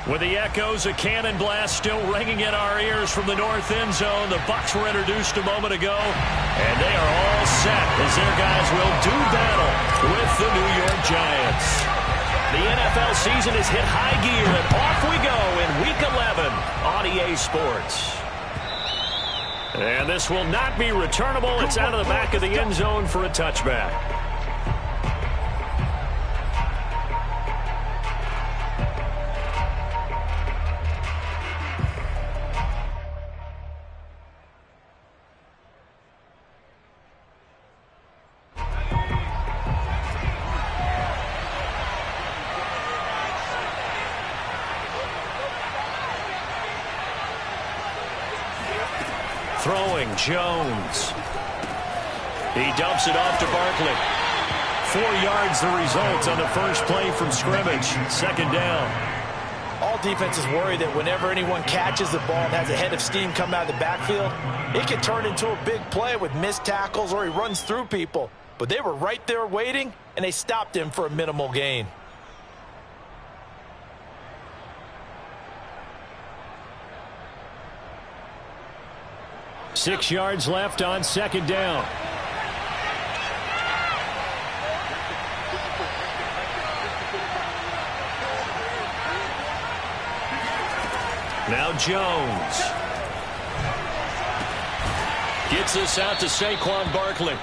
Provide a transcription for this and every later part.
With the echoes of Cannon Blast still ringing in our ears from the north end zone, the Bucs were introduced a moment ago, and they are all set as their guys will do battle with the New York Giants. The NFL season has hit high gear, and off we go in Week 11 on EA Sports. And this will not be returnable. It's out of the back of the end zone for a touchback. Throwing Jones. He dumps it off to Barkley. 4 yards the result on the first play from scrimmage. Second down. All defenses worry that whenever anyone catches the ball and has a head of steam come out of the backfield, it can turn into a big play with missed tackles or he runs through people. But they were right there waiting, and they stopped him for a minimal gain. Six yards left on second down. Now Jones. Gets this out to Saquon Barkley.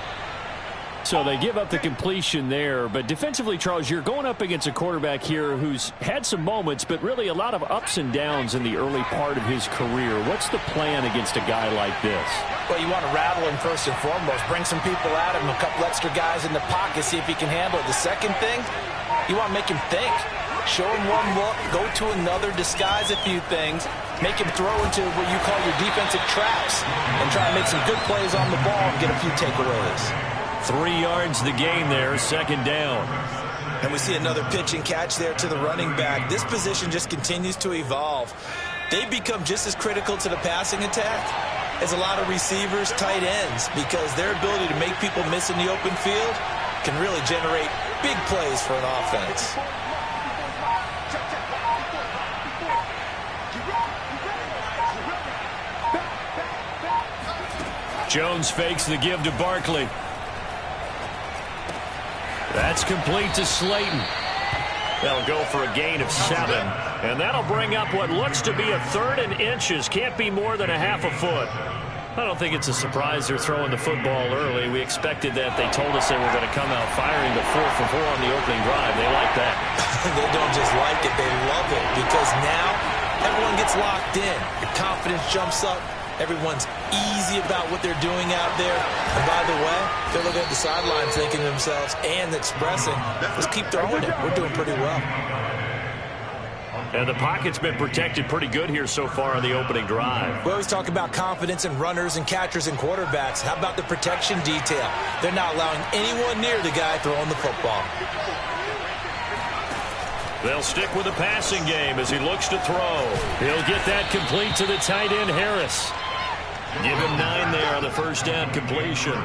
So they give up the completion there, but defensively, Charles, you're going up against a quarterback here who's had some moments, but really a lot of ups and downs in the early part of his career. What's the plan against a guy like this? Well, you want to rattle him first and foremost. Bring some people at him, a couple extra guys in the pocket, see if he can handle it. The second thing, you want to make him think. Show him one look, go to another, disguise a few things, make him throw into what you call your defensive traps, and try to make some good plays on the ball and get a few takeaways. 3 yards the gain there, second down. And we see another pitch and catch there to the running back. This position just continues to evolve. They become just as critical to the passing attack as a lot of receivers, tight ends, because their ability to make people miss in the open field can really generate big plays for an offense. Jones fakes the give to Barkley. That's complete to Slayton. They'll go for a gain of 7. And that'll bring up what looks to be a 3rd and inches. Can't be more than a half a foot. I don't think it's a surprise they're throwing the football early. We expected that. They told us they were going to come out firing the 4 for 4 on the opening drive. They like that. They don't just like it, they love it. Because now everyone gets locked in. The confidence jumps up. Everyone's easy about what they're doing out there. And by the way, they're looking at the sidelines thinking to themselves and expressing, let's keep throwing it. We're doing pretty well. And the pocket's been protected pretty good here so far on the opening drive. We always talk about confidence in runners and catchers and quarterbacks. How about the protection detail? They're not allowing anyone near the guy throwing the football. They'll stick with the passing game as he looks to throw. He'll get that complete to the tight end, Harris. Give him 9 there on the first down completion.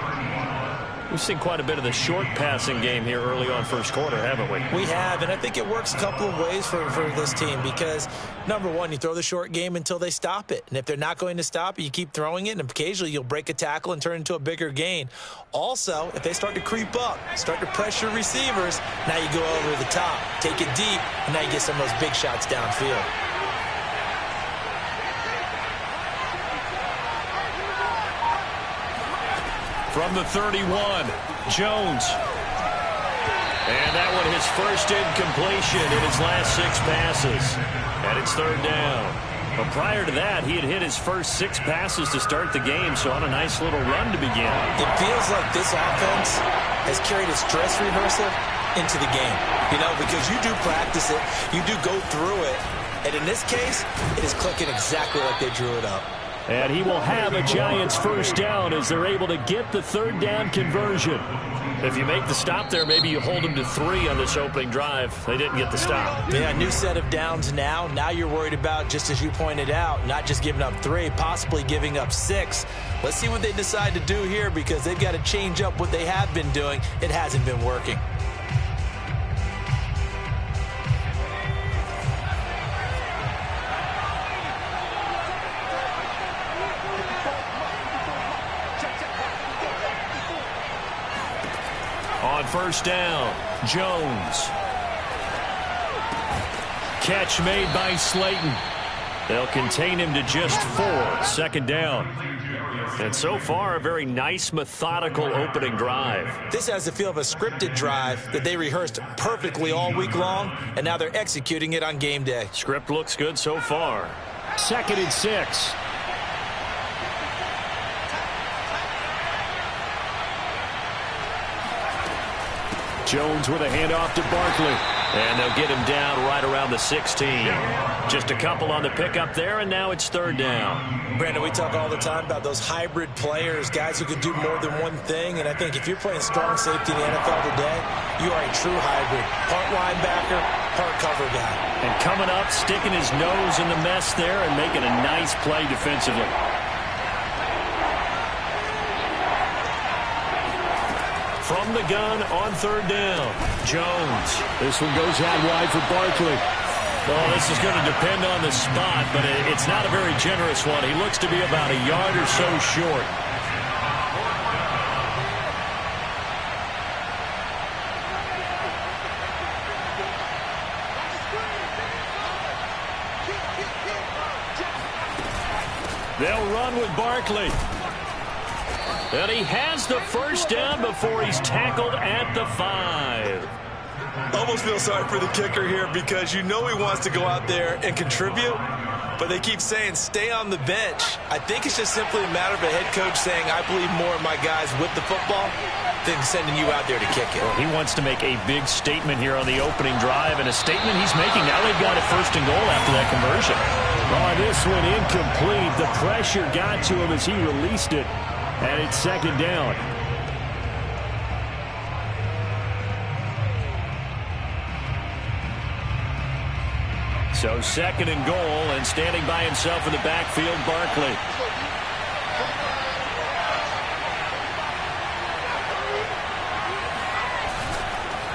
We've seen quite a bit of the short passing game here early on first quarter, haven't we? We have, and I think it works a couple of ways for this team because, number one, you throw the short game until they stop it. And if they're not going to stop it, you keep throwing it, and occasionally you'll break a tackle and turn it into a bigger gain. Also, if they start to creep up, start to pressure receivers, now you go over the top, take it deep, and now you get some of those big shots downfield. From the 31, Jones. And that one his first incompletion in his last 6 passes. And it's third down. But prior to that, he had hit his first 6 passes to start the game, so on a nice little run to begin. It feels like this offense has carried its dress rehearsal into the game. You know, because you do practice it, you do go through it, and in this case, it is clicking exactly like they drew it up. And he will have a Giants first down as they're able to get the third down conversion. If you make the stop there, maybe you hold them to 3 on this opening drive. They didn't get the stop. Yeah, new set of downs now. Now you're worried about, just as you pointed out, not just giving up 3, possibly giving up 6. Let's see what they decide to do here because they've got to change up what they have been doing. It hasn't been working. first down. Jones. Catch made by Slayton. They'll contain him to just 4. Second down. And so far, a very nice, methodical opening drive. This has the feel of a scripted drive that they rehearsed perfectly all week long, and now they're executing it on game day. Script looks good so far. 2nd and 6. Jones with a handoff to Barkley. And they'll get him down right around the 16. Just a couple on the pickup there, and now it's 3rd down. Brandon, we talk all the time about those hybrid players, guys who can do more than one thing. And I think if you're playing strong safety in the NFL today, you are a true hybrid. Part linebacker, part cover guy. And coming up, sticking his nose in the mess there and making a nice play defensively. From the gun on 3rd down, Jones. This one goes out wide for Barkley. Well, this is going to depend on the spot, but it's not a very generous one. He looks to be about a yard or so short. They'll run with Barkley. And he has the first down before he's tackled at the 5. Almost feel sorry for the kicker here because you know he wants to go out there and contribute, but they keep saying stay on the bench. I think it's just simply a matter of a head coach saying I believe more in my guys with the football than sending you out there to kick it. Well, he wants to make a big statement here on the opening drive, and a statement he's making. Now they've got a 1st and goal after that conversion. Oh, this one incomplete. The pressure got to him as he released it. And it's 2nd down. So 2nd and goal, and standing by himself in the backfield, Barkley.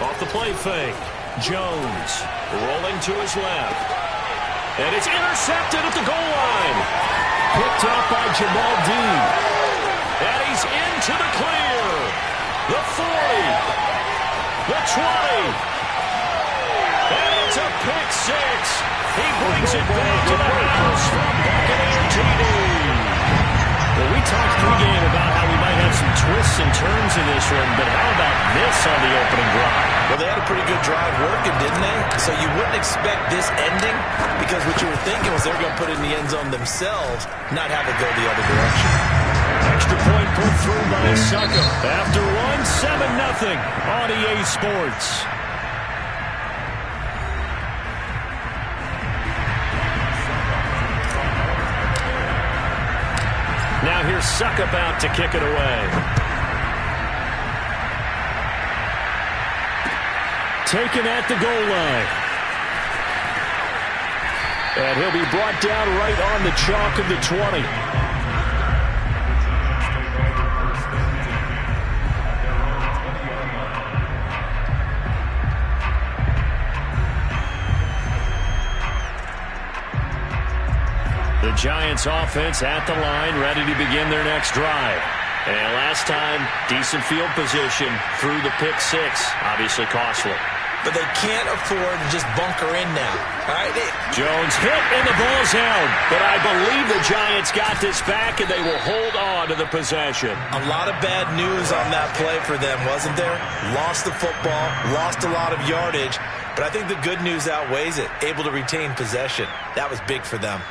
Off the play fake. Jones rolling to his left. And it's intercepted at the goal line. Picked up by Jamal Dean. And he's into the clear. The 40. The 20. And it's a pick 6. He brings it back to the house from Buccaneer TD. Well, we talked pregame about how we might have some twists and turns in this one, but how about this on the opening drive? Well, they had a pretty good drive working, didn't they? So you wouldn't expect this ending because what you were thinking was they were going to put it in the end zone themselves, not have it go the other direction. Extra point put through by Suckup. After one, 7-0 on EA Sports. Now here's Suckup out to kick it away. Taken at the goal line. And he'll be brought down right on the chalk of the 20. The Giants offense at the line, ready to begin their next drive. And last time, decent field position through the pick 6. Obviously costly. But they can't afford to just bunker in now. All right? Jones hit and the ball's out. But I believe the Giants got this back and they will hold on to the possession. A lot of bad news on that play for them, wasn't there? Lost the football, lost a lot of yardage. But I think the good news outweighs it. Able to retain possession. That was big for them.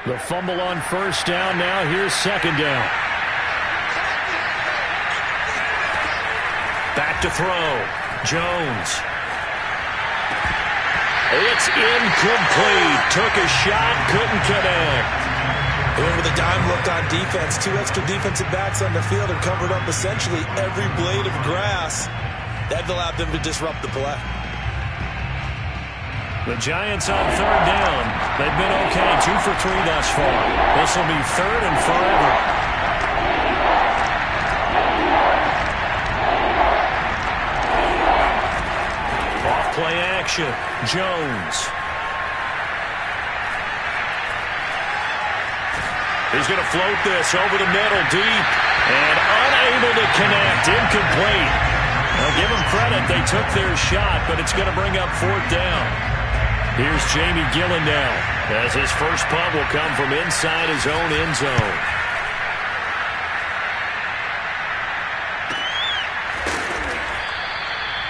The fumble on 1st down. Now here's 2nd down. Back to throw. Jones. It's incomplete. Took a shot, couldn't connect. They went with a dime look on defense. 2 extra defensive backs on the field and covered up essentially every blade of grass. That allowed them to disrupt the play. The Giants on 3rd down. They've been okay, 2 for 3 thus far. This will be 3rd and forever. Off play action. Jones. He's going to float this over the middle deep. And unable to connect. Incomplete. Now give them credit. They took their shot, but it's going to bring up 4th down. Here's Jamie Gillen now, as his first punt will come from inside his own end zone.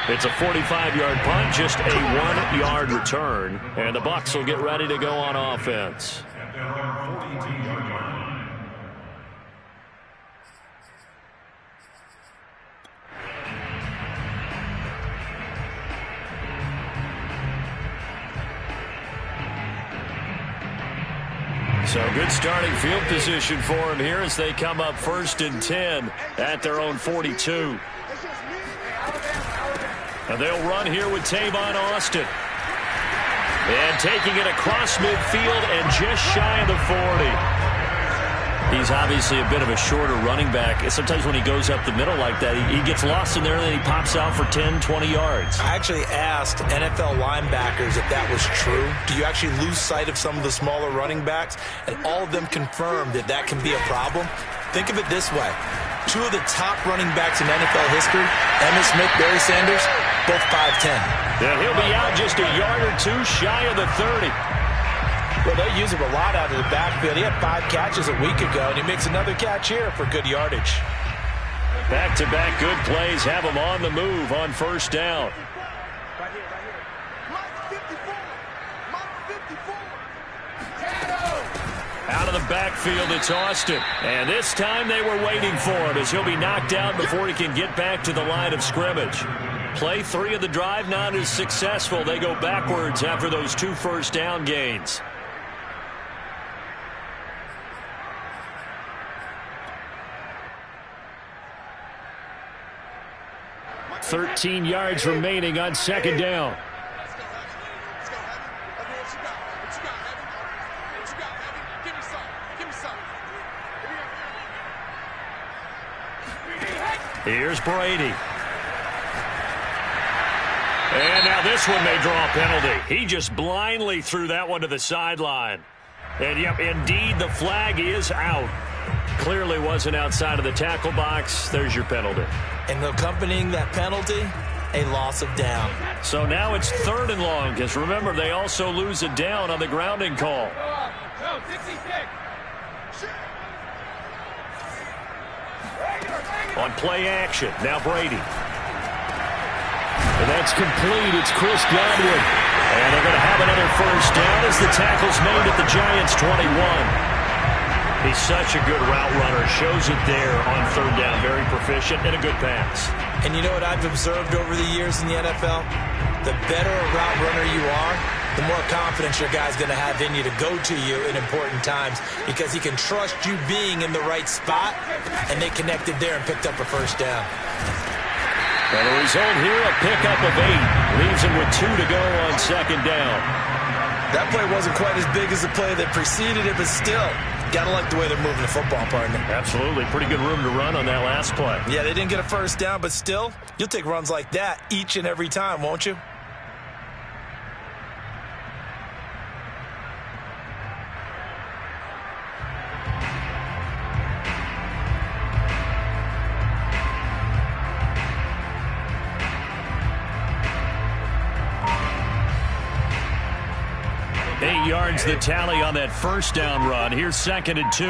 It's a 45-yard punt, just a 1-yard return. And the Bucs will get ready to go on offense. So good starting field position for him here as they come up 1st and 10 at their own 42. And they'll run here with Tavon Austin. And taking it across midfield and just shy of the 40. He's obviously a bit of a shorter running back. Sometimes when he goes up the middle like that, he gets lost in there and then he pops out for 10, 20 yards. I actually asked NFL linebackers if that was true. Do you actually lose sight of some of the smaller running backs? And all of them confirmed that that can be a problem. Think of it this way. 2 of the top running backs in NFL history, Emmitt Smith, Barry Sanders, both 5'10". Yeah, he'll be out just a yard or 2 shy of the 30. Well, they use him a lot out of the backfield. He had 5 catches a week ago, and he makes another catch here for good yardage. Back-to-back good plays have him on the move on 1st down. Out of the backfield, it's Austin. And this time they were waiting for him as he'll be knocked out before he can get back to the line of scrimmage. Play 3 of the drive not as successful. They go backwards after those 2 first down gains. $13 yards remaining on 2nd down. Here's Brady. And now this one may draw a penalty. He just blindly threw that one to the sideline. And, yep, indeed, the flag is out. Clearly wasn't outside of the tackle box. There's your penalty. And accompanying that penalty, a loss of down. So now it's 3rd and long, because remember, they also lose a down on the grounding call. On play action, now Brady. And that's complete. It's Chris Godwin. And they're going to have another first down as the tackle's made at the Giants' 21. He's such a good route runner. Shows it there on 3rd down. Very proficient and a good pass. And you know what I've observed over the years in the NFL? The better a route runner you are, the more confidence your guy's going to have in you to go to you in important times because he can trust you being in the right spot, and they connected there and picked up a first down. And the result here, a pickup of 8. Leaves him with 2 to go on 2nd down. That play wasn't quite as big as the play that preceded it, but still, gotta like the way they're moving the football, partner. Absolutely. Pretty good room to run on that last play. Yeah, they didn't get a first down, but still, you'll take runs like that each and every time, won't you? Yards the tally on that first down run. Here's 2nd and 2.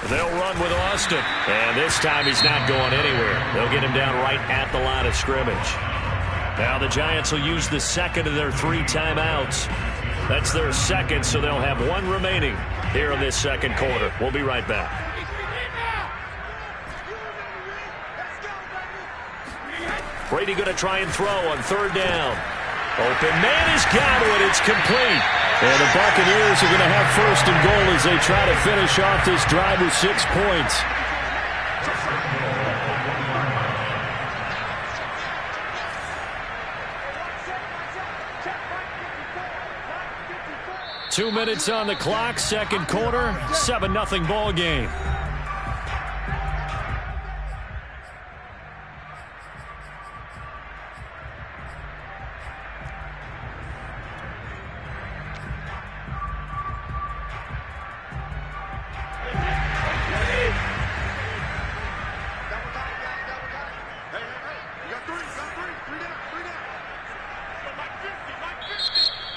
They'll run with Austin. And this time he's not going anywhere. They'll get him down right at the line of scrimmage. Now the Giants will use the 2nd of their 3 timeouts. That's their 2nd, so they'll have 1 remaining here in this 2nd quarter. We'll be right back. Brady going to try and throw on 3rd down. Open man is Godwin. It's complete. And the Buccaneers are going to have 1st and goal as they try to finish off this drive with 6 points. Two minutes on the clock, 2nd quarter, 7-0 ball game.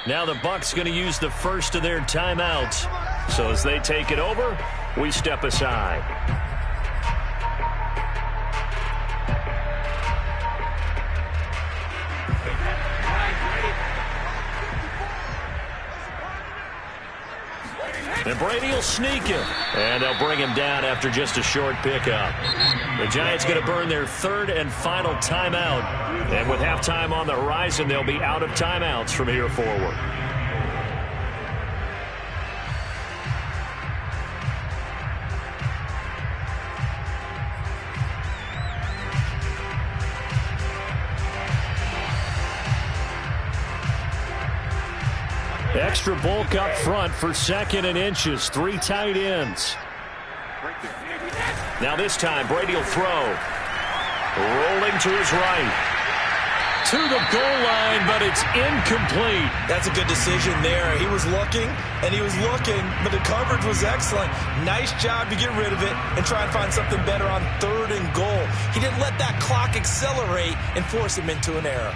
Now the Bucs going to use the first of their timeouts. So as they take it over, we step aside. And Brady will sneak him. And they'll bring him down after just a short pickup. The Giants going to burn their third and final timeout. And with halftime on the horizon, they'll be out of timeouts from here forward. Extra bulk up front for 2nd and inches. 3 tight ends. Now this time, Brady will throw. Rolling to his right. To the goal line, but it's incomplete. That's a good decision there. He was looking, and he was looking, but the coverage was excellent. Nice job to get rid of it and try and find something better on 3rd and goal. He didn't let that clock accelerate and force him into an error.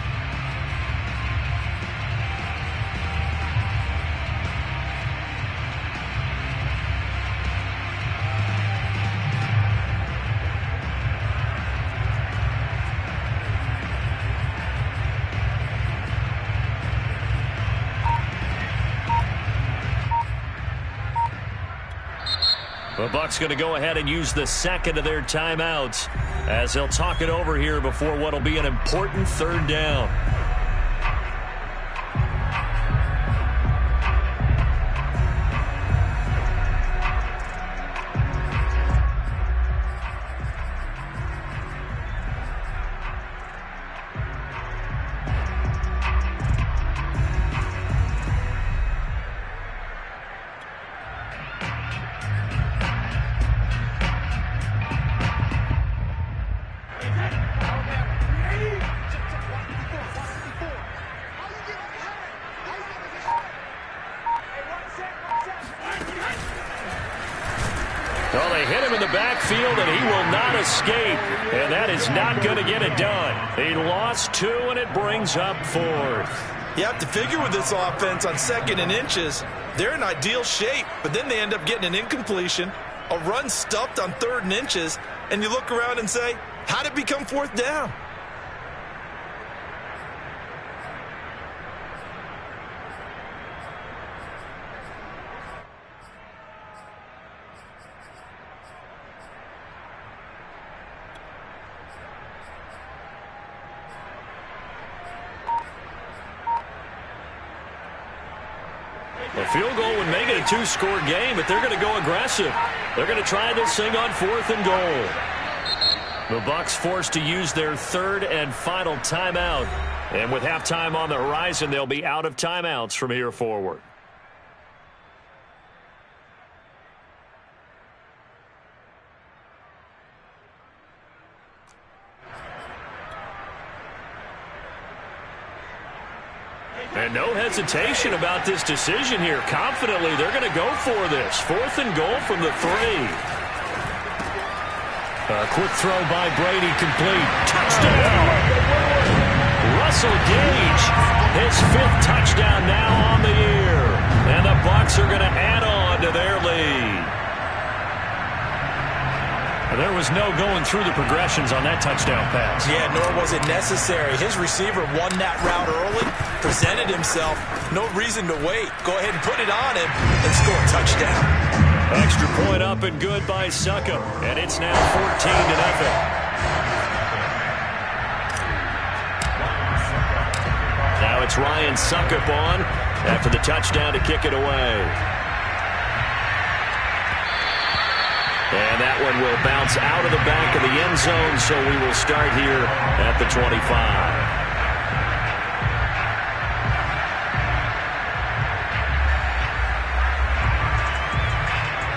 The Bucs going to go ahead and use the second of their timeouts as they'll talk it over here before what will be an important 3rd down. Well, they hit him in the backfield, and he will not escape. And that is not going to get it done. He lost 2, and it brings up 4th. You have to figure with this offense on 2nd and inches, they're in ideal shape, but then they end up getting an incompletion, a run stuffed on 3rd and inches, and you look around and say, how did it become 4th down? A field goal would make it a 2-score game, but they're going to go aggressive. They're going to try this thing on 4th and goal. The Bucs forced to use their 3rd and final timeout. And with halftime on the horizon, they'll be out of timeouts from here forward. And no hesitation about this decision here. Confidently, they're going to go for this. 4th and goal from the 3. A quick throw by Brady, complete. Touchdown! Russell Gage, his 5th touchdown now on the year. And the Bucs are going to add on to their lead. There was no going through the progressions on that touchdown pass. Yeah, nor was it necessary. His receiver won that route early, presented himself. No reason to wait. Go ahead and put it on him and score a touchdown. Extra point up and good by Succop. And it's now 14-0. Now it's Ryan Succop on after the touchdown to kick it away. And that one will bounce out of the back of the end zone, so we will start here at the 25.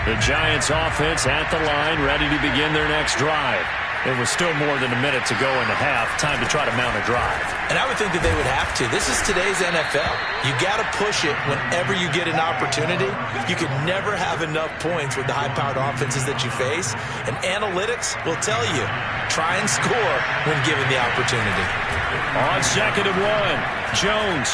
The Giants offense at the line, ready to begin their next drive. It was still more than a minute to go in the half. Time to try to mount a drive. And I would think that they would have to. This is today's NFL. You got to push it whenever you get an opportunity. You can never have enough points with the high-powered offenses that you face. And analytics will tell you, try and score when given the opportunity. On 2nd and 1, Jones.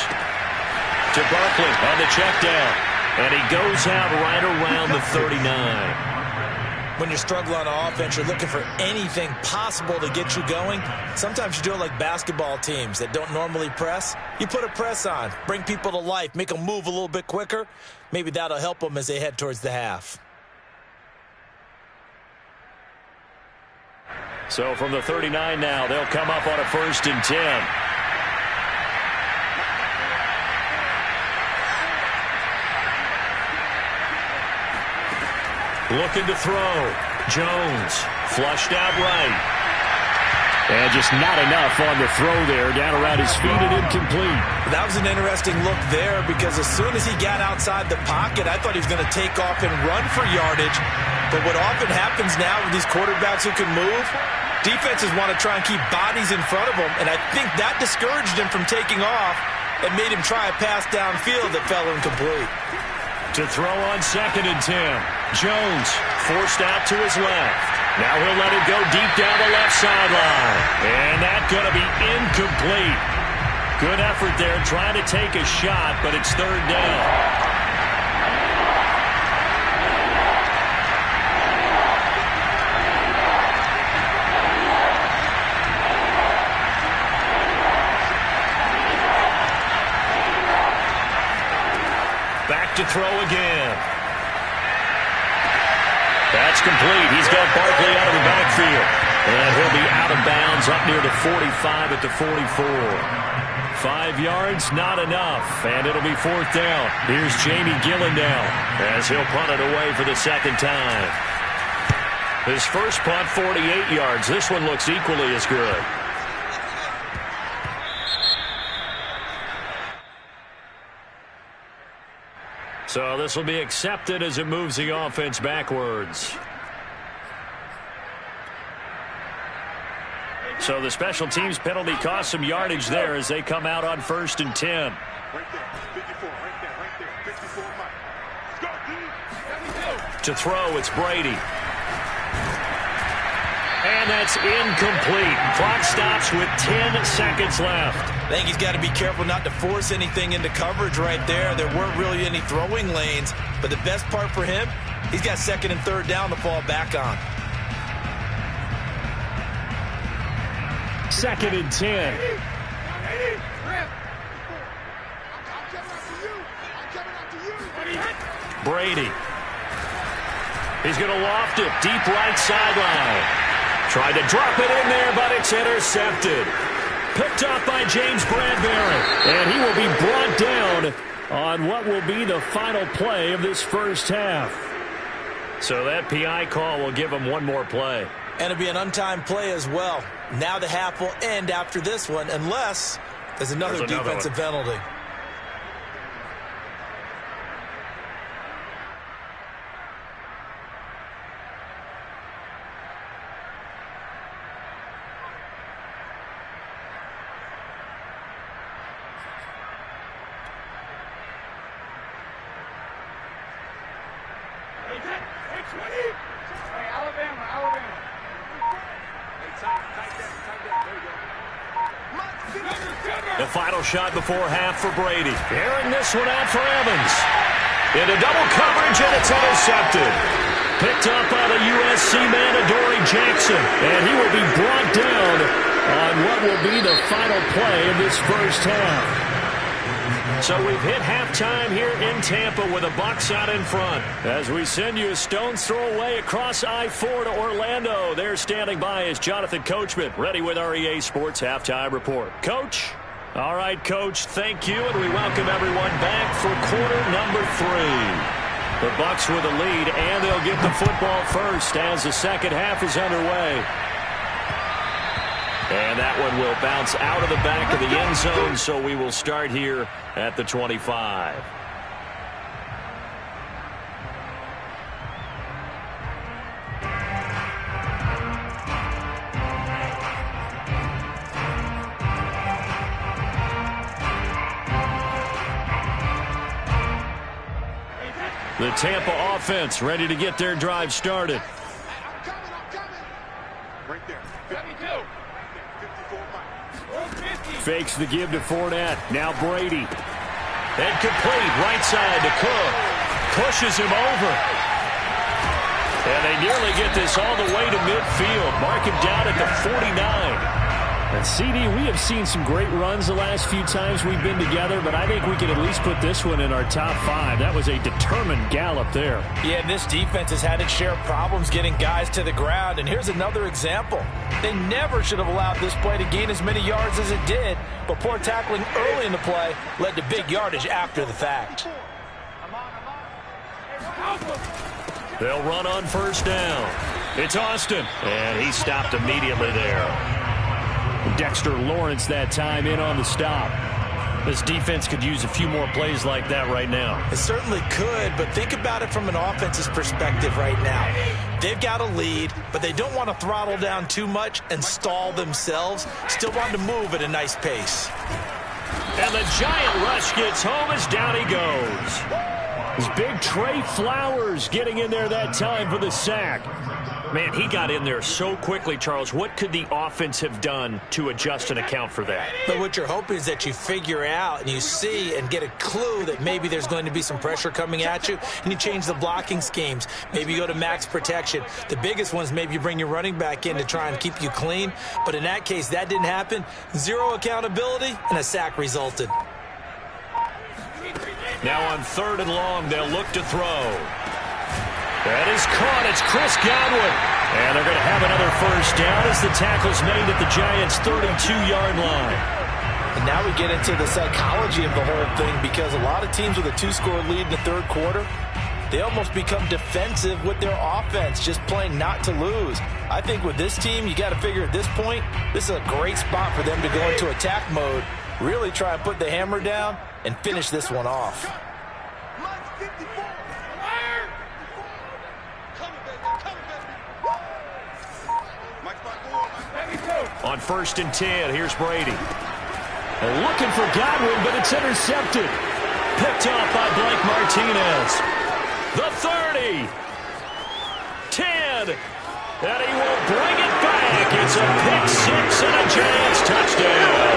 to Barkley on the check down. And he goes out right around the 39. When you're struggling on offense, you're looking for anything possible to get you going. Sometimes you do it like basketball teams that don't normally press. You put a press on, bring people to life, make them move a little bit quicker. Maybe that'll help them as they head towards the half. So from the 39 now, they'll come up on a 1st and 10. Looking to throw. Jones flushed out right. And just not enough on the throw there. Down around his feet and incomplete. That was an interesting look there because as soon as he got outside the pocket, I thought he was going to take off and run for yardage. But what often happens now with these quarterbacks who can move, defenses want to try and keep bodies in front of them. And I think that discouraged him from taking off and made him try a pass downfield that fell incomplete. To throw on 2nd and 10. Jones forced out to his left. Now he'll let it go deep down the left sideline. And that's going to be incomplete. Good effort there trying to take a shot, but it's 3rd down. To throw again. That's complete. He's got Barkley out of the backfield. And he'll be out of bounds up near the 45 at the 44. 5 yards, not enough. And it'll be 4th down. Here's Jamie Gillen now as he'll punt it away for the 2nd time. His first punt, 48 yards. This one looks equally as good. So this will be accepted as it moves the offense backwards. So the special teams penalty cost some yardage there as they come out on 1st and 10. Right there, 54, right there, 54, Mike. To throw, it's Brady. And that's incomplete. Clock stops with 10 seconds left. I think he's got to be careful not to force anything into coverage right there. There weren't really any throwing lanes, but the best part for him, he's got 2nd and 3rd down to fall back on. 2nd and 10. Brady. He's going to loft it deep right sideline. Tried to drop it in there, but it's intercepted. Picked up by James Bradbury. And he will be brought down on what will be the final play of this first half. So that PI call will give him one more play. And it'll be an untimed play as well. Now the half will end after this one unless there's another defensive penalty. The final shot before half for Brady. Airing this one out for Evans. Into double coverage, and it's intercepted. Picked up by the USC man, Adoree Jackson. And he will be brought down on what will be the final play of this first half. So we've hit halftime here in Tampa with the Bucs out in front. As we send you a stone's throw away across I-4 to Orlando. There standing by is Jonathan Coachman, ready with our EA Sports Halftime Report. Coach? All right, Coach, thank you, and we welcome everyone back for quarter number 3. The Bucs with a lead, and they'll get the football first as the second half is underway. And that one will bounce out of the back of the end zone, so we will start here at the 25. The Tampa offense ready to get their drive started. I'm coming. Right there. 52. 54, Mike. Fakes the give to Fournette. Now Brady. And complete right side to Cook. Pushes him over. And they nearly get this all the way to midfield. Mark him down at the 49. And CD, we have seen some great runs the last few times we've been together, but I think we can at least put this one in our top 5. That was a determined gallop there. Yeah, and this defense has had its share of problems getting guys to the ground. And here's another example. They never should have allowed this play to gain as many yards as it did, but poor tackling early in the play led to big yardage after the fact. They'll run on first down. It's Austin, and he stopped immediately there. Dexter Lawrence that time in on the stop. This defense could use a few more plays like that right now. It certainly could, but think about it from an offense's perspective right now. They've got a lead, but they don't want to throttle down too much and stall themselves. Still want to move at a nice pace. And the giant rush gets home as down he goes. This big Trey Flowers getting in there that time for the sack. Man, he got in there so quickly, Charles. What could the offense have done to adjust and account for that? But what you're hoping is that you figure out and you see and get a clue that maybe there's going to be some pressure coming at you, and you change the blocking schemes. Maybe you go to max protection. The biggest ones, maybe you bring your running back in to try and keep you clean. But in that case, that didn't happen. Zero accountability, and a sack resulted. Now on 3rd and long, they'll look to throw. That is caught. It's Chris Godwin. And they're going to have another first down as the tackle's made at the Giants' 32-yard line. And now we get into the psychology of the whole thing, because a lot of teams with a 2-score lead in the 3rd quarter, they almost become defensive with their offense, just playing not to lose. I think with this team, you got to figure at this point, this is a great spot for them to go into attack mode, really try and put the hammer down and finish this one off. On 1st and 10, here's Brady. Looking for Godwin, but it's intercepted. Picked off by Blake Martinez. The 30. 10. And he will bring it back. It's a pick 6 and a Giants touchdown.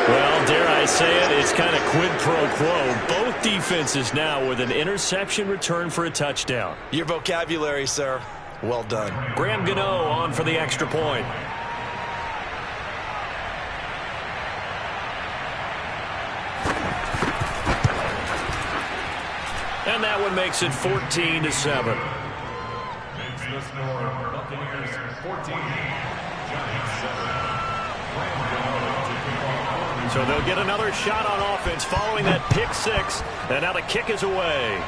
Well, dare I say it, it's kind of quid pro quo. Both defenses now with an interception return for a touchdown. Your vocabulary, sir. Well done. Graham Gano on for the extra point. And that one makes it 14-7. So they'll get another shot on offense following that pick 6. And now the kick is away.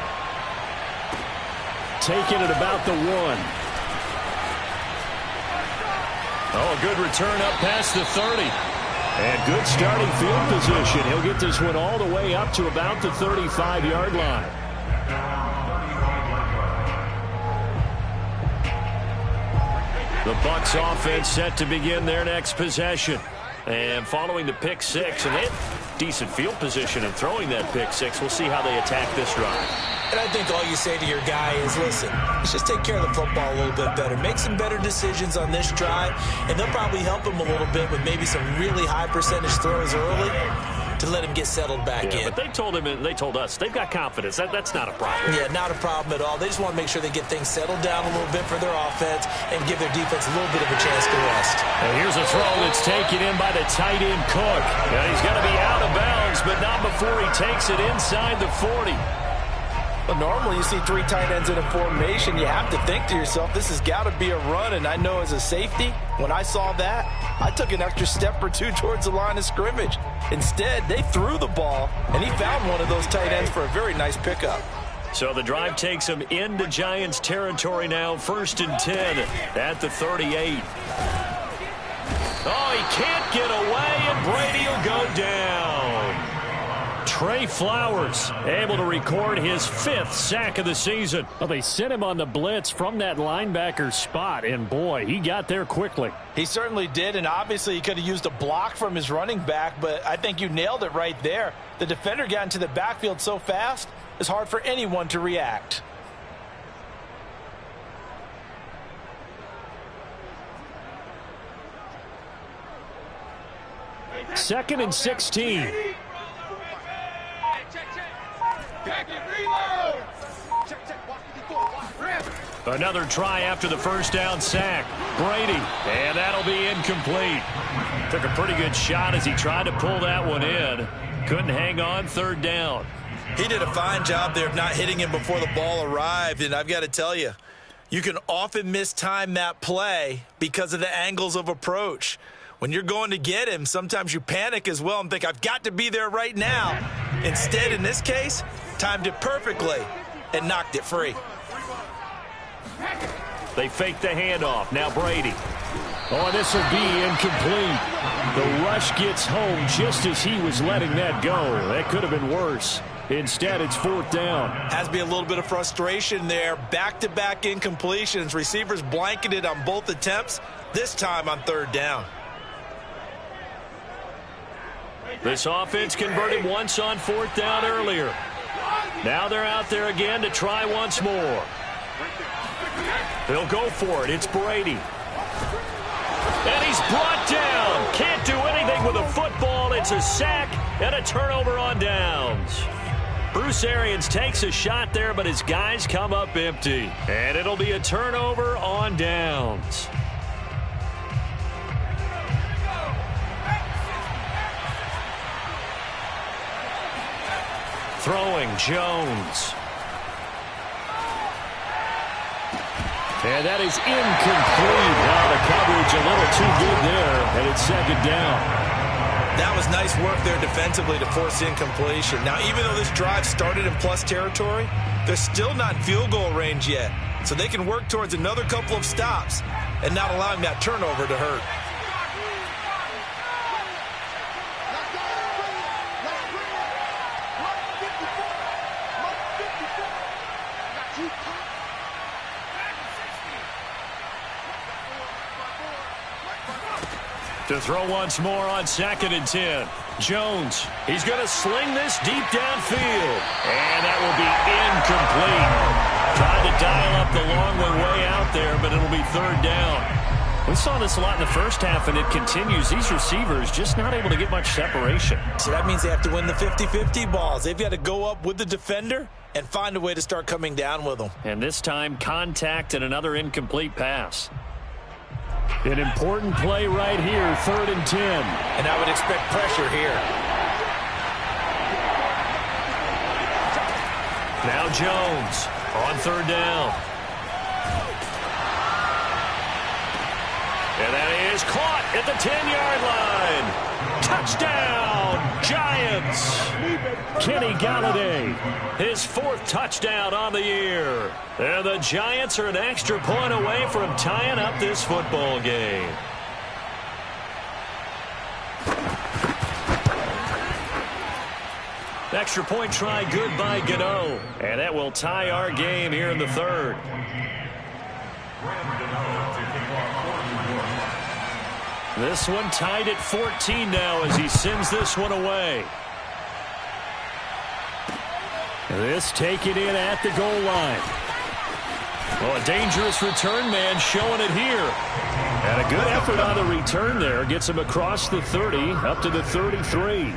Taking it about the 1. Oh, a good return up past the 30. And good starting field position. He'll get this one all the way up to about the 35-yard line. The Bucs offense set to begin their next possession. And following the pick 6, and they had decent field position in throwing that pick 6. We'll see how they attack this drive. And I think all you say to your guy is, listen, let's just take care of the football a little bit better. Make some better decisions on this drive, and they'll probably help him a little bit with maybe some really high percentage throws early to let him get settled back in. But they told him, and they told us, they've got confidence. That's not a problem. Yeah, not a problem at all. They just want to make sure they get things settled down a little bit for their offense and give their defense a little bit of a chance to rest. And here's a throw that's taken in by the tight end Cook. And he's going to be out of bounds, but not before he takes it inside the 40. But normally you see 3 tight ends in a formation, you have to think to yourself, this has got to be a run. And I know as a safety, when I saw that, I took an extra step or 2 towards the line of scrimmage. Instead, they threw the ball, and he found one of those tight ends for a very nice pickup. So the drive takes him into Giants territory now. 1st and 10 at the 38. Oh, he can't get away, and Brady will go down. Trey Flowers able to record his 5th sack of the season. Well, they sent him on the blitz from that linebacker spot, and boy, he got there quickly. He certainly did, and obviously he could have used a block from his running back, but I think you nailed it right there. The defender got into the backfield so fast, it's hard for anyone to react. Second and 16. Another try after the first down sack. Brady, and that'll be incomplete. Took a pretty good shot as he tried to pull that one in. Couldn't hang on, third down. He did a fine job there of not hitting him before the ball arrived, and I've got to tell you, you can often mistime that play because of the angles of approach. When you're going to get him, sometimes you panic as well and think, I've got to be there right now. Instead, in this case, timed it perfectly and knocked it free. They fake the handoff. Now Brady. Oh, this will be incomplete. The rush gets home just as he was letting that go. That could have been worse. Instead, it's fourth down. Has to be a little bit of frustration there. Back-to-back incompletions. Receivers blanketed on both attempts, this time on third down. This offense converted once on fourth down earlier. Now they're out there again to try once more. They'll go for it. It's Brady. And he's brought down. Can't do anything with a football. It's a sack and a turnover on downs. Bruce Arians takes a shot there, but his guys come up empty. And it'll be a turnover on downs. Throwing Jones. And that is incomplete. Now the coverage a little too good there, and it's second down. That was nice work there defensively to force incompletion. Now, even though this drive started in plus territory, they're still not in field goal range yet. So they can work towards another couple of stops and not allowing that turnover to hurt. To throw once more on 2nd and 10. Jones, he's going to sling this deep downfield. And that will be incomplete. Tried to dial up the long one way out there, but it'll be third down. We saw this a lot in the first half, and it continues. These receivers just not able to get much separation. So that means they have to win the 50-50 balls. They've got to go up with the defender and find a way to start coming down with them. And this time, contact and another incomplete pass. An important play right here, 3rd and 10. And I would expect pressure here. Now Jones on 3rd down. And that is caught at the 10-yard line. Touchdown, Giants. Kenny Golladay, his 4th touchdown on the year. And the Giants are an extra point away from tying up this football game. Extra point try good by Gano. And that will tie our game here in the 3rd. This one tied at 14 now as he sends this one away. This taken in at the goal line. Oh, a dangerous return man showing it here. And a good effort on the return there. Gets him across the 30 up to the 33.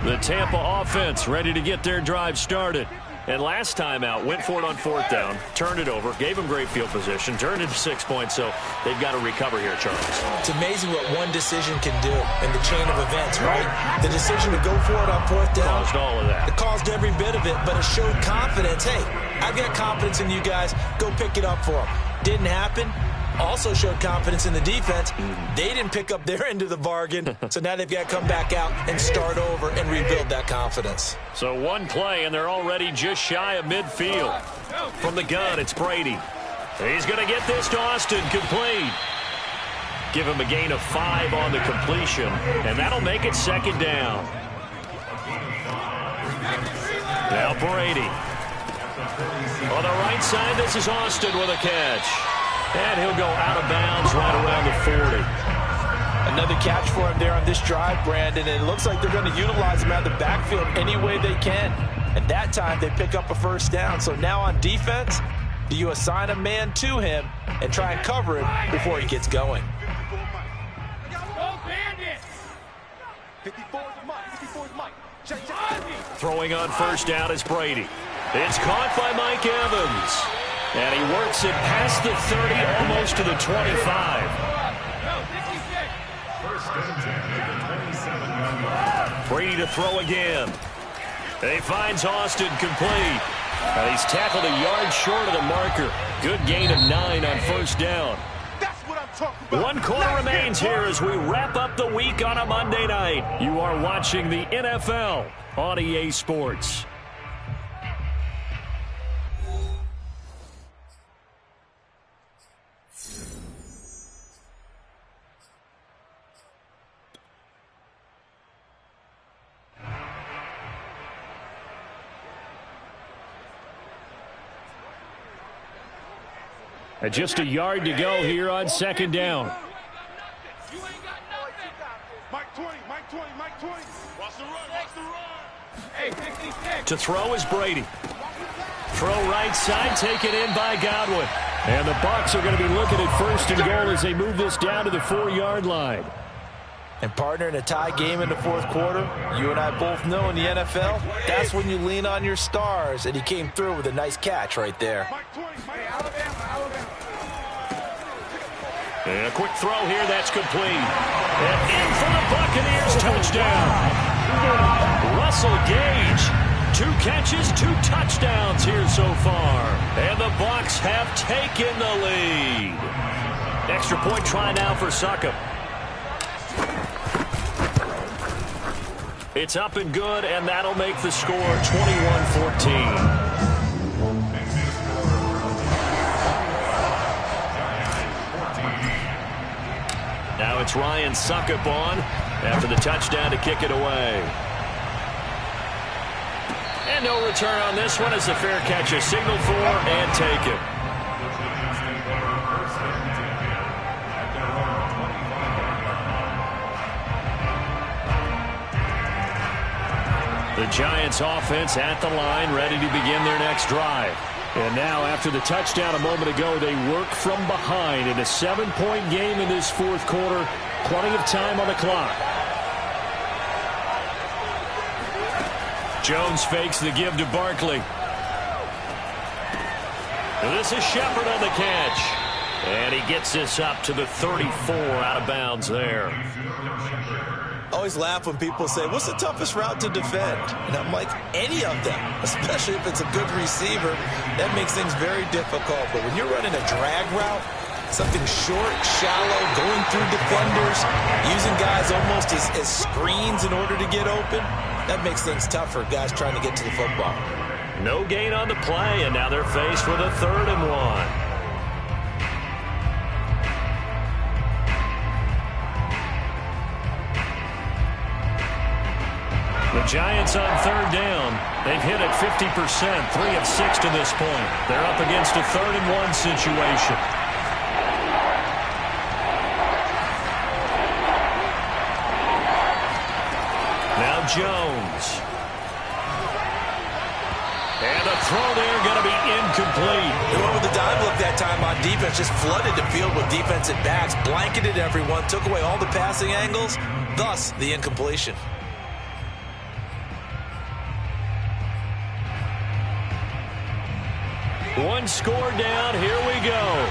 The Tampa offense ready to get their drive started. And last time out, went for it on 4th down, turned it over, gave them great field position, turned it to 6 points, so they've got to recover here, Charles. It's amazing what one decision can do in the chain of events, right? The decision to go for it on 4th down. Caused all of that. It caused every bit of it, but it showed confidence. Hey, I've got confidence in you guys. Go pick it up for them. Didn't happen. Also showed confidence in the defense. They didn't pick up their end of the bargain, so now they've got to come back out and start over and rebuild that confidence. So one play, and they're already just shy of midfield. From the gun, it's Brady. He's going to get this to Austin, complete. Give him a gain of 5 on the completion, and that'll make it 2nd down. Now Brady. On the right side, this is Austin with a catch. And he'll go out of bounds right around the 40. Another catch for him there on this drive, Brandon, and it looks like they're going to utilize him out of the backfield any way they can. And that time they pick up a 1st down. So now on defense, do you assign a man to him and try and cover him before he gets going? 54 is Mike. 54 is Mike. Check. Throwing on first down is Brady. It's caught by Mike Evans. And he works it past the 30, almost to the 25. Brady to throw again. And he finds Austin complete. And he's tackled a yard short of the marker. Good gain of 9 on first down. That's what I'm talking about. One quarter remains here as we wrap up the week on a Monday night. You are watching the NFL on EA Sports. And just a yard to go here on second down. Mike 20, Mike 20, Mike 20. Watch the run. Hey, 66. To throw is Brady. Throw right side, taken in by Godwin. And the Bucs are going to be looking at first and goal as they move this down to the 4-yard line. And partner, in a tie game in the fourth quarter, you and I both know in the NFL, that's when you lean on your stars, and he came through with a nice catch right there. Mike 20, Mike Alabama. And a quick throw here, that's complete. And in for the Buccaneers, touchdown. Russell Gage, 2 catches, 2 touchdowns here so far. And the Bucs have taken the lead. Extra point try now for Succop. It's up and good, and that'll make the score 21-14. Now it's Ryan Succop on after the touchdown to kick it away. And no return on this one as a fair catch is signaled for and taken. The Giants offense at the line, ready to begin their next drive. And now, after the touchdown a moment ago, they work from behind in a 7-point game in this fourth quarter. Plenty of time on the clock. Jones fakes the give to Barkley. This is Shepard on the catch. And he gets this up to the 34 out of bounds there. Always laugh when people say, what's the toughest route to defend? And I'm like, any of them, especially if it's a good receiver. That makes things very difficult. But when you're running a drag route, something short, shallow, going through defenders, using guys almost as screens in order to get open, that makes things tough for guys trying to get to the football. No gain on the play, and now they're faced with a 3rd and 1. The Giants on 3rd down. They've hit it 50%, 3 of 6 to this point. They're up against a 3rd and 1 situation. Now Jones. And the throw there going to be incomplete. They went with the dime look that time on defense, just flooded the field with defensive backs, blanketed everyone, took away all the passing angles, thus the incompletion. One score down. Here we go.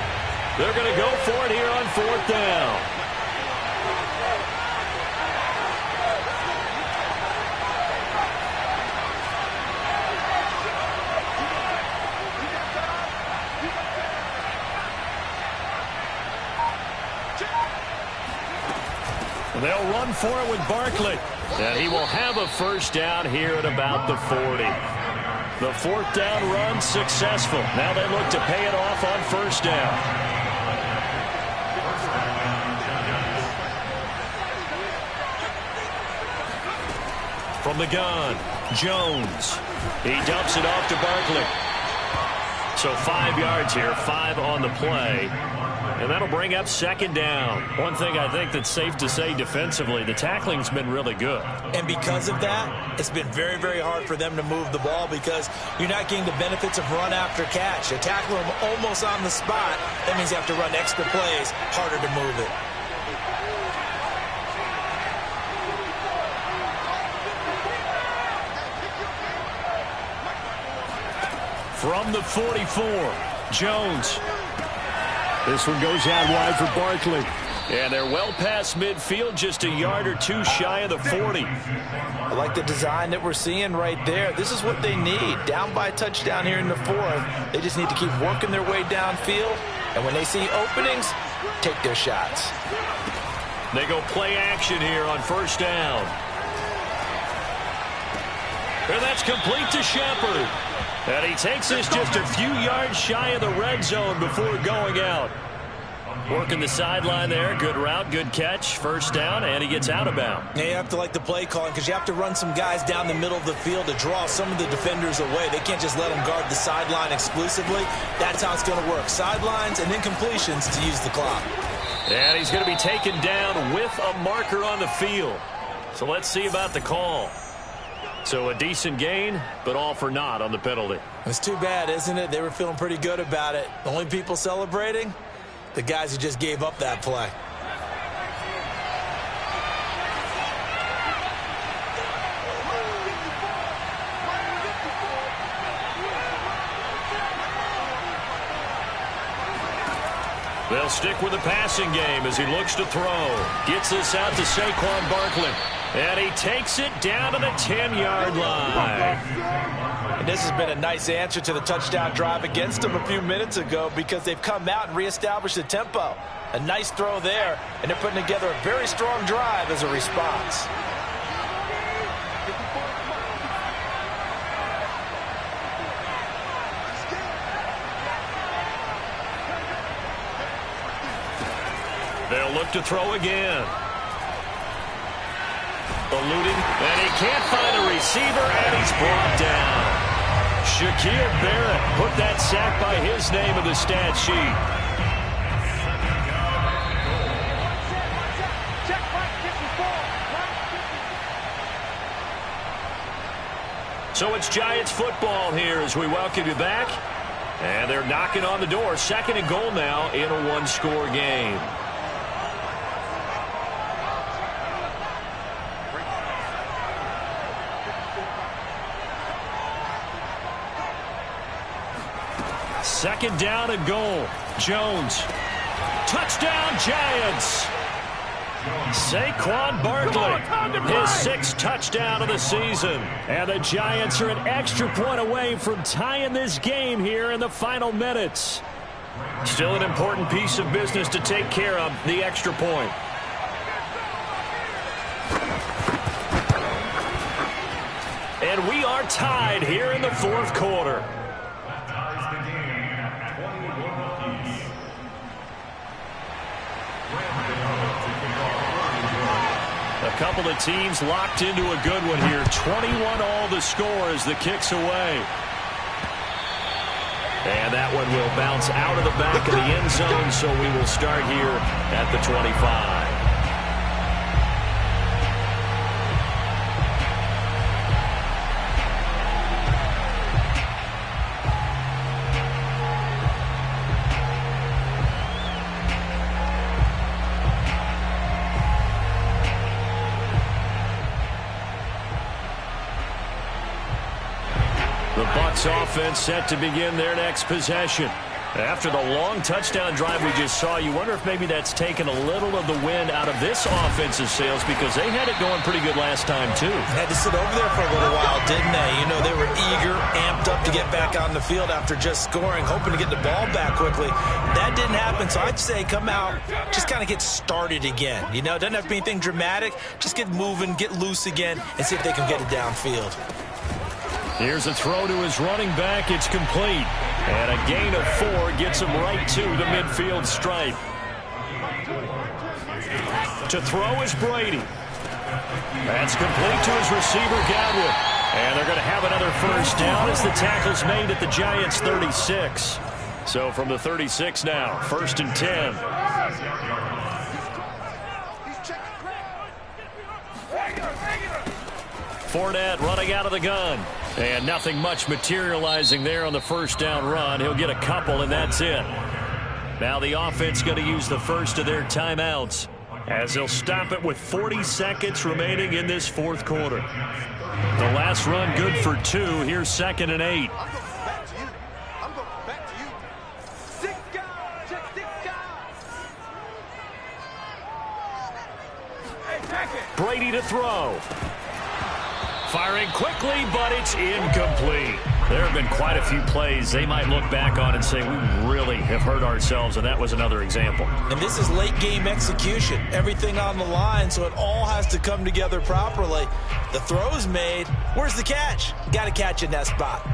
They're going to go for it here on 4th down. They'll run for it with Barkley. And he will have a first down here at about the 40. The 4th down run successful. Now they look to pay it off on first down. From the gun, Jones. He dumps it off to Barkley. So 5 yards here, 5 on the play. And that'll bring up 2nd down. One thing I think that's safe to say defensively, the tackling's been really good. And because of that, it's been very, very hard for them to move the ball because you're not getting the benefits of run after catch. You tackle them almost on the spot. That means you have to run extra plays, harder to move it. from the 44. Jones. This one goes out wide for Barkley. And they're well past midfield, just a yard or two shy of the 40. I like the design that we're seeing right there. This is what they need. Down by a touchdown here in the fourth. They just need to keep working their way downfield. And when they see openings, take their shots. They go play action here on first down. And that's complete to Shepard. And he takes this just a few yards shy of the red zone before going out. Working the sideline there. Good route, good catch. First down, and he gets out of bounds. Yeah, you have to like the play calling because you have to run some guys down the middle of the field to draw some of the defenders away. They can't just let them guard the sideline exclusively. That's how it's going to work. Sidelines and then completions to use the clock. And he's going to be taken down with a marker on the field. So let's see about the call. So a decent gain, but all for naught on the penalty. It's too bad, isn't it? They were feeling pretty good about it. The only people celebrating, the guys who just gave up that play. They'll stick with the passing game as he looks to throw. Gets this out to Saquon Barkley. And he takes it down to the 10-yard line. And this has been a nice answer to the touchdown drive against them a few minutes ago because they've come out and reestablished the tempo. A nice throw there, and they're putting together a very strong drive as a response. They'll look to throw again. Eluding, and he can't find a receiver, and he's brought down. Shaquille Barrett put that sack by his name in the stat sheet. So it's Giants football here as we welcome you back. And they're knocking on the door. Second and goal now in a one-score game. Second down and goal. Jones. Touchdown, Giants. Saquon Barkley, his sixth touchdown of the season. And the Giants are an extra point away from tying this game here in the final minutes. Still an important piece of business to take care of, the extra point. And we are tied here in the fourth quarter. A couple of teams locked into a good one here. 21 all the score as the kick's away. And that one will bounce out of the back of the end zone, so we will start here at the 25. Offense set to begin their next possession. After the long touchdown drive we just saw, you wonder if maybe that's taken a little of the wind out of this offensive sails because they had it going pretty good last time too. Had to sit over there for a little while, didn't they? You know, they were eager, amped up to get back on the field after just scoring, hoping to get the ball back quickly. That didn't happen, so I'd say come out, just kind of get started again. You know, it doesn't have to be anything dramatic. Just get moving, get loose again, and see if they can get it downfield. Here's a throw to his running back. It's complete. And a gain of 4 gets him right to the midfield stripe. To throw is Brady. That's complete to his receiver, Godwin. And they're going to have another first down as the tackle's made at the Giants' 36. So from the 36 now, 1st and 10. Fournette running out of the gun. And nothing much materializing there on the first down run. He'll get a couple, and that's it. Now the offense going to use the first of their timeouts as they'll stop it with 40 seconds remaining in this fourth quarter. The last run good for 2. Here's 2nd and 8. Brady to throw. Firing quickly, but it's incomplete. There have been quite a few plays they might look back on and say, we really have hurt ourselves, and that was another example. And this is late game execution. Everything on the line, so it all has to come together properly. The throw's made. Where's the catch? Got to catch in that spot.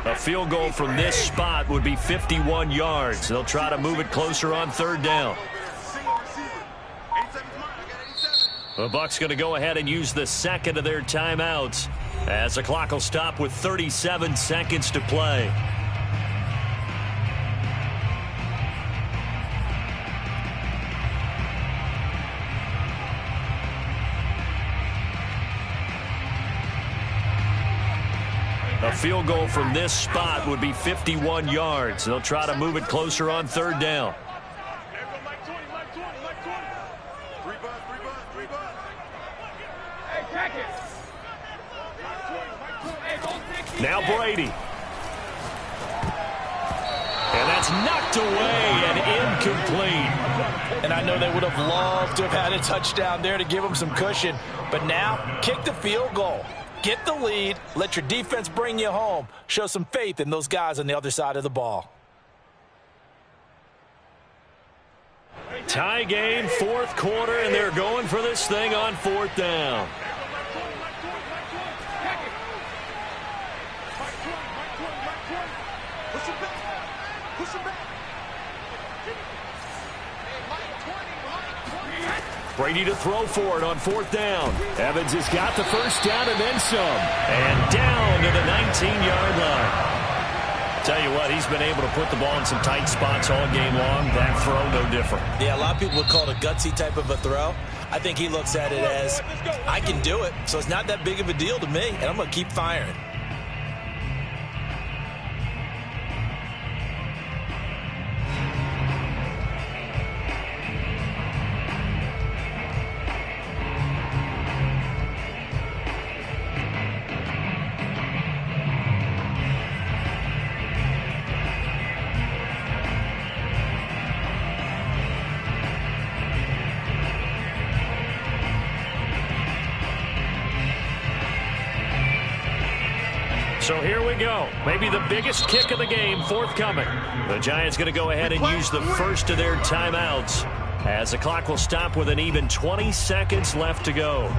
A field goal from this spot would be 51 yards. They'll try to move it closer on third down. The Bucs going to go ahead and use the second of their timeouts as the clock will stop with 37 seconds to play. A field goal from this spot would be 51 yards. They'll try to move it closer on third down. Now Brady. And that's knocked away and incomplete. And I know they would have loved to have had a touchdown there to give them some cushion. But now, kick the field goal. Get the lead. Let your defense bring you home. Show some faith in those guys on the other side of the ball. Tie game, fourth quarter, and they're going for this thing on fourth down. Brady to throw for it on fourth down. Evans has got the first down and then some. And down to the 19-yard line. Tell you what, he's been able to put the ball in some tight spots all game long. That throw, no different. Yeah, a lot of people would call it a gutsy type of a throw. I think he looks at it as, I can do it, so it's not that big of a deal to me, and I'm going to keep firing. So here we go. Maybe the biggest kick of the game forthcoming. The Giants going to go ahead and use the first of their timeouts as the clock will stop with an even 20 seconds left to go.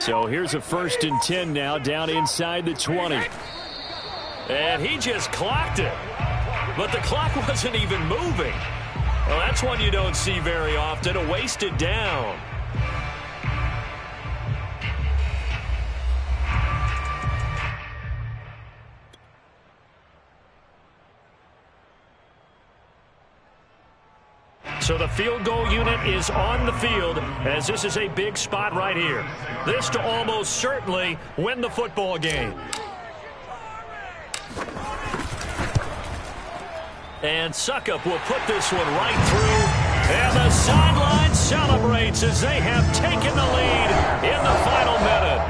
So here's a 1st and 10 now down inside the 20. And he just clocked it. But the clock wasn't even moving. Well, that's one you don't see very often, a wasted down. So the field goal unit is on the field as this is a big spot right here. This to almost certainly win the football game. And Succop will put this one right through. And the sideline celebrates as they have taken the lead in the final minute.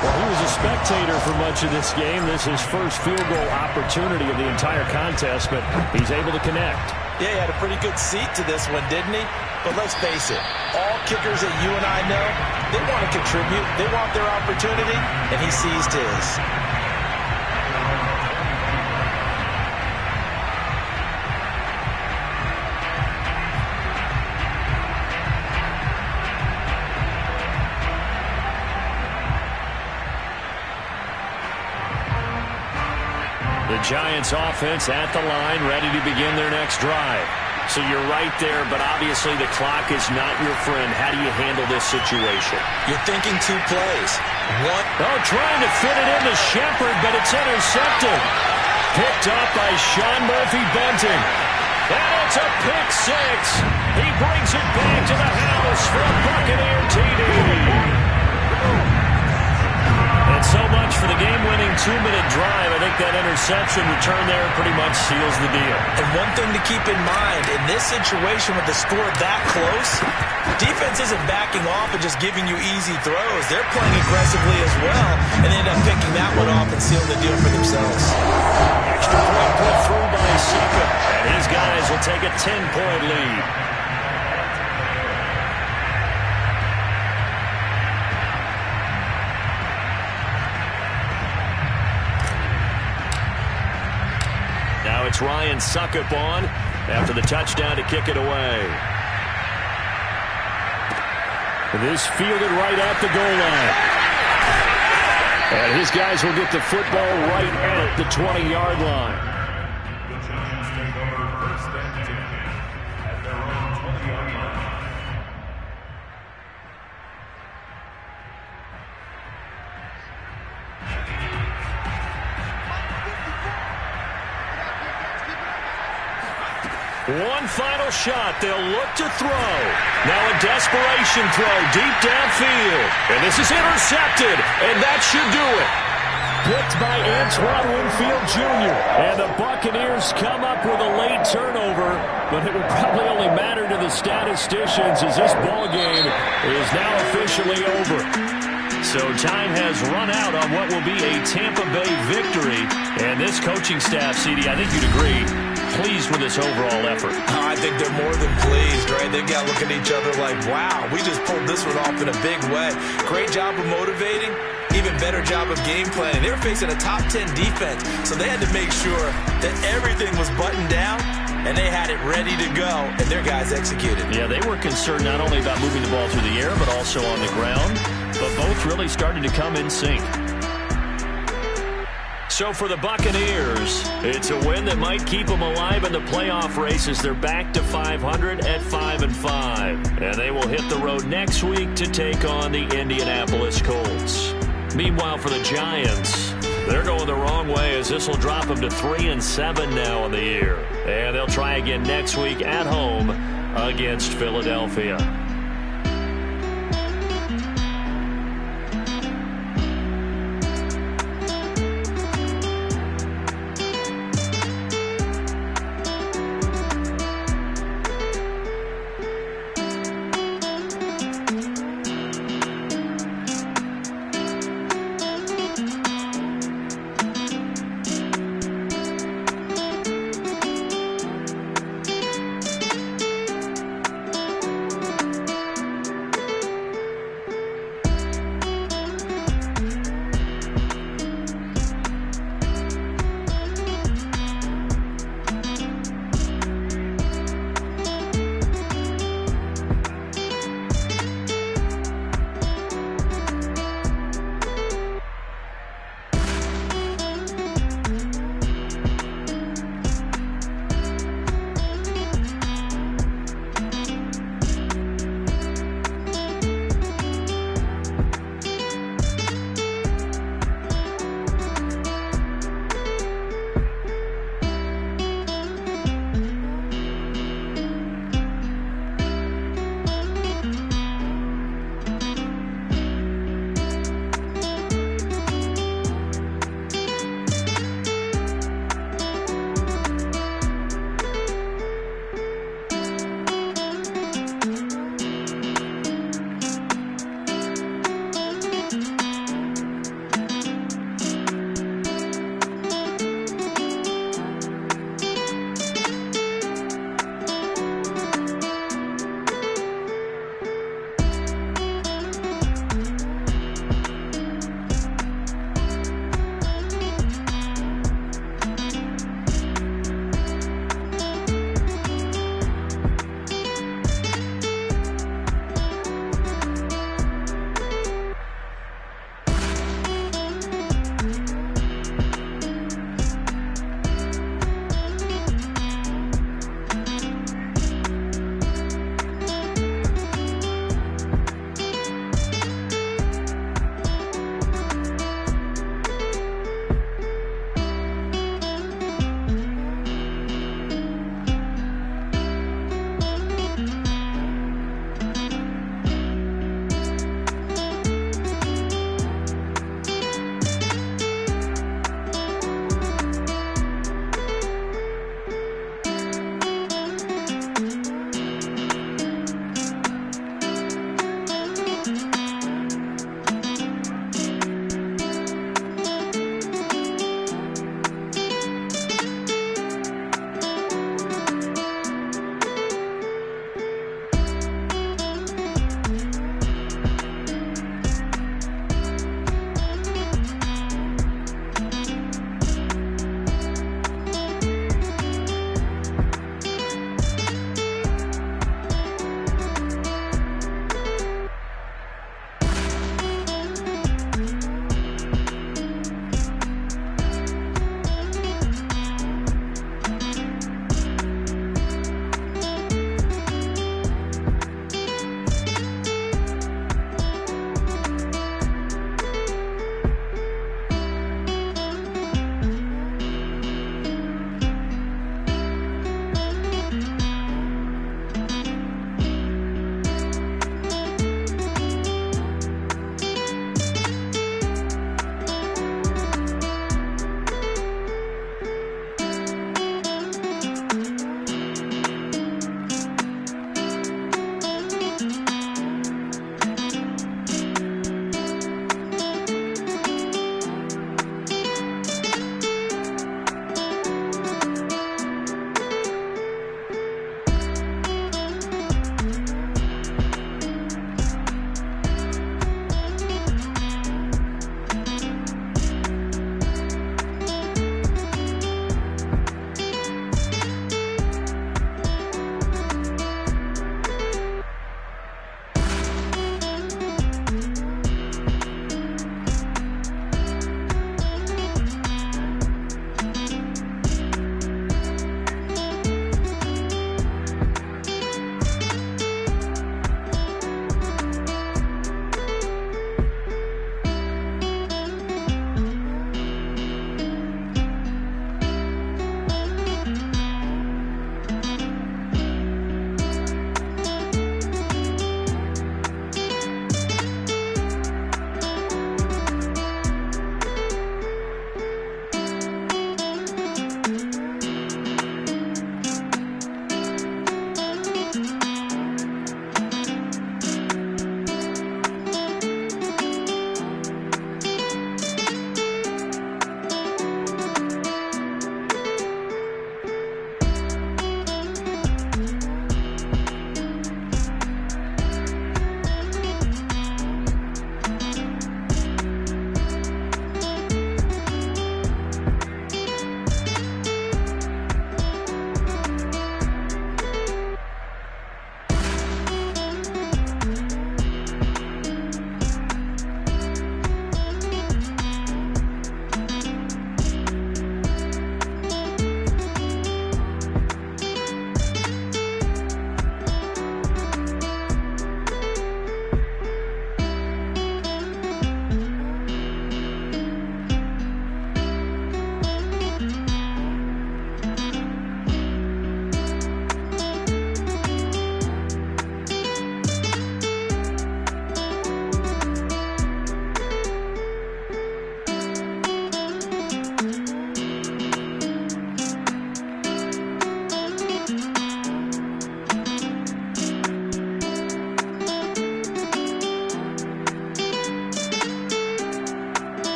Well, he was a spectator for much of this game. This is his first field goal opportunity of the entire contest, but he's able to connect. Yeah, he had a pretty good seat to this one, didn't he? But let's face it, all kickers that you and I know, they want to contribute. They want their opportunity, and he seized his. The Giants offense at the line, ready to begin their next drive. So you're right there, but obviously the clock is not your friend. How do you handle this situation? You're thinking 2 plays. One. Oh, trying to fit it into Shepard, but it's intercepted. Picked up by Sean Murphy-Bunting. And it's a pick 6. He brings it back to the house for a Buccaneer TD. And so much for the game-winning 2-minute drive. I think that interception return there pretty much seals the deal. And one thing to keep in mind, in this situation with the score that close, defense isn't backing off and just giving you easy throws. They're playing aggressively as well, and they end up picking that one off and sealing the deal for themselves. Extra point put through by Sika, and his guys will take a 10-point lead. Now it's Ryan Succop on after the touchdown to kick it away. This fielded right at the goal line. And his guys will get the football right at the 20-yard line. The Giants take over first and 10 at their own 20-yard line. One final shot. They'll look to throw. Now a desperation throw deep downfield. And this is intercepted. And that should do it. Picked by Antoine Winfield Jr. And the Buccaneers come up with a late turnover. But it will probably only matter to the statisticians as this ball game is now officially over. So time has run out on what will be a Tampa Bay victory. And this coaching staff, CD, I think you'd agree, pleased with this overall effort. Oh, I think they're more than pleased, right? They've got to look at each other like, wow, we just pulled this one off in a big way. Great job of motivating, even better job of game planning. They were facing a top 10 defense, so they had to make sure that everything was buttoned down, and they had it ready to go, and their guys executed. Yeah, they were concerned not only about moving the ball through the air, but also on the ground, but both really started to come in sync. So for the Buccaneers, it's a win that might keep them alive in the playoff race as they're back to 500 at 5-5. And they will hit the road next week to take on the Indianapolis Colts. Meanwhile, for the Giants, they're going the wrong way as this will drop them to 3-7 now on the year. And they'll try again next week at home against Philadelphia.